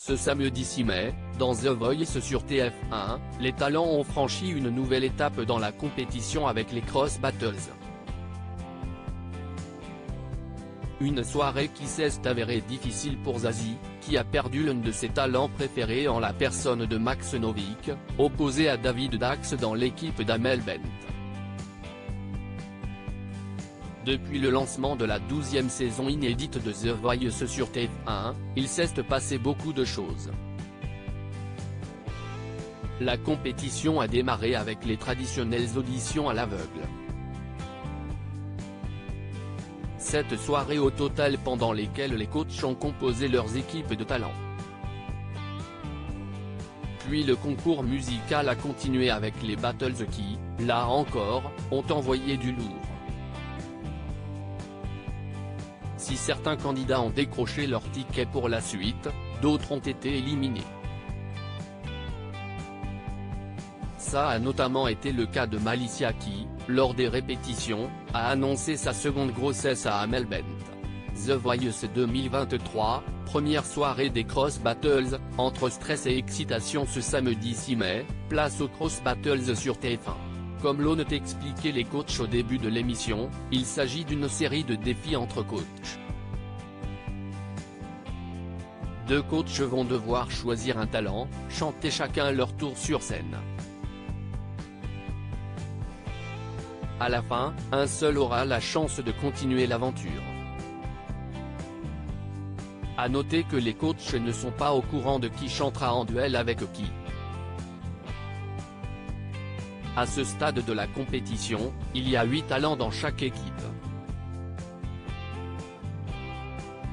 Ce samedi 6 mai, dans The Voice sur TF1, les talents ont franchi une nouvelle étape dans la compétition avec les Cross Battles. Une soirée qui s'est avérée difficile pour Zazie, qui a perdu l'un de ses talents préférés en la personne de Max Novick, opposé à David Dax dans l'équipe d'Amel Bent. Depuis le lancement de la 12e saison inédite de The Voice sur TF1, il s'est passé beaucoup de choses. La compétition a démarré avec les traditionnelles auditions à l'aveugle. 7 soirées au total pendant lesquelles les coachs ont composé leurs équipes de talents. Puis le concours musical a continué avec les battles qui, là encore, ont envoyé du lourd. Si certains candidats ont décroché leur ticket pour la suite, d'autres ont été éliminés. Ça a notamment été le cas de Malicia qui, lors des répétitions, a annoncé sa seconde grossesse à Amel Bent. The Voice 2023, première soirée des Cross Battles, entre stress et excitation ce samedi 6 mai, place aux Cross Battles sur TF1. Comme l'ont expliqué les coachs au début de l'émission, il s'agit d'une série de défis entre coachs. 2 coachs vont devoir choisir un talent, chanter chacun leur tour sur scène. À la fin, un seul aura la chance de continuer l'aventure. À noter que les coachs ne sont pas au courant de qui chantera en duel avec qui. À ce stade de la compétition, il y a 8 talents dans chaque équipe.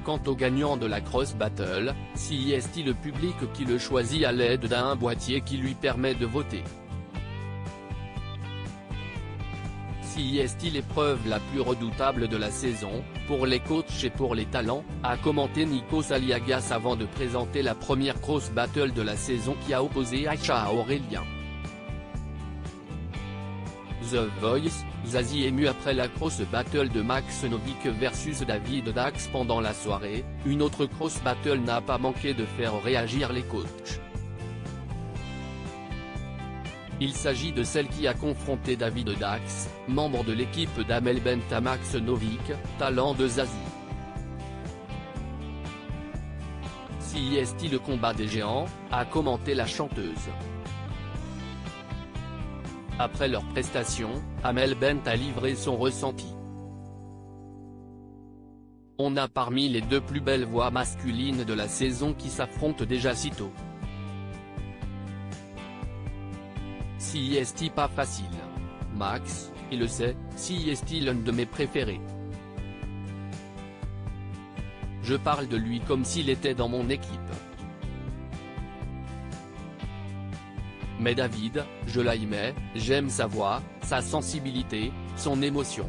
Quant au gagnant de la Cross Battle, c'est le public qui le choisit à l'aide d'un boîtier qui lui permet de voter. C'est l'épreuve la plus redoutable de la saison, pour les coachs et pour les talents, a commenté Nikos Aliagas avant de présenter la première Cross Battle de la saison qui a opposé Aïcha à Aurélien. The Voice, Zazie ému après la Cross Battle de Max Novick versus David Dax pendant la soirée, une autre Cross Battle n'a pas manqué de faire réagir les coachs. Il s'agit de celle qui a confronté David Dax, membre de l'équipe d'Amel Bent à Max Novick, talent de Zazie. C'est le combat des géants, a commenté la chanteuse. Après leur prestation, Amel Bent a livré son ressenti. On a parmi les 2 plus belles voix masculines de la saison qui s'affrontent déjà si tôt. C'est pas facile. Max, il le sait, c'est l'un de mes préférés. Je parle de lui comme s'il était dans mon équipe. Mais David, je l'aimais, j'aime sa voix, sa sensibilité, son émotion.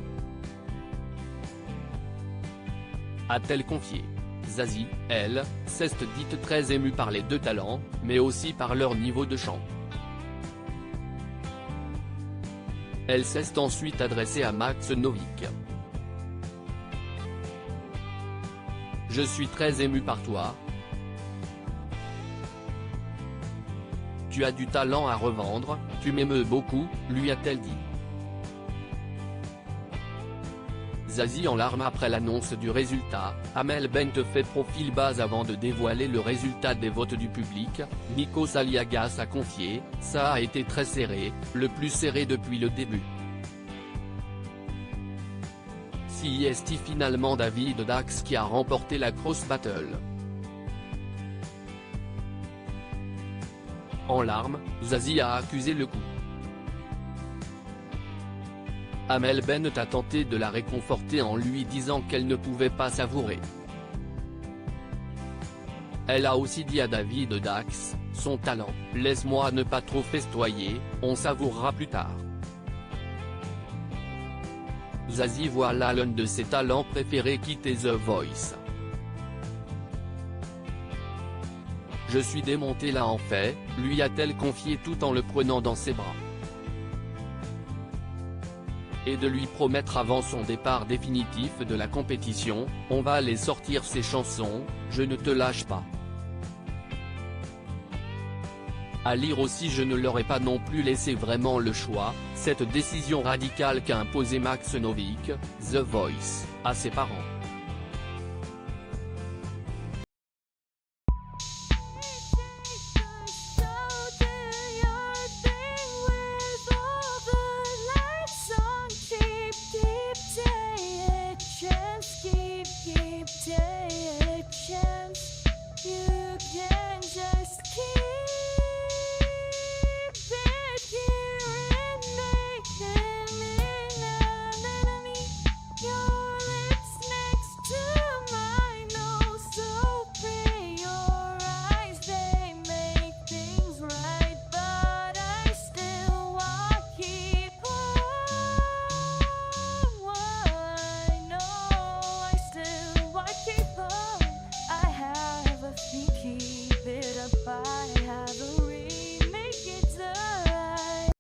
A-t-elle confié. Zazie, elle, s'est dite très émue par les 2 talents, mais aussi par leur niveau de chant. Elle s'est ensuite adressée à Max Novick. Je suis très ému par toi. Tu as du talent à revendre, tu m'émeus beaucoup, lui a-t-elle dit. Zazie en larmes après l'annonce du résultat, Amel Bent fait profil bas avant de dévoiler le résultat des votes du public, Nikos Aliagas a confié, ça a été très serré, le plus serré depuis le début. C'est finalement David Dax qui a remporté la Cross Battle. En larmes, Zazie a accusé le coup. Amel Bent a tenté de la réconforter en lui disant qu'elle ne pouvait pas savourer. Elle a aussi dit à David Dax, son talent, laisse-moi ne pas trop festoyer, on savourera plus tard. Zazie voit là l'un de ses talents préférés quitter The Voice. Je suis démontée là en fait, lui a-t-elle confié tout en le prenant dans ses bras. Et de lui promettre avant son départ définitif de la compétition, on va aller sortir ces chansons, je ne te lâche pas. À lire aussi: je ne leur ai pas non plus laissé vraiment le choix, cette décision radicale qu'a imposée Max Novick, The Voice, à ses parents.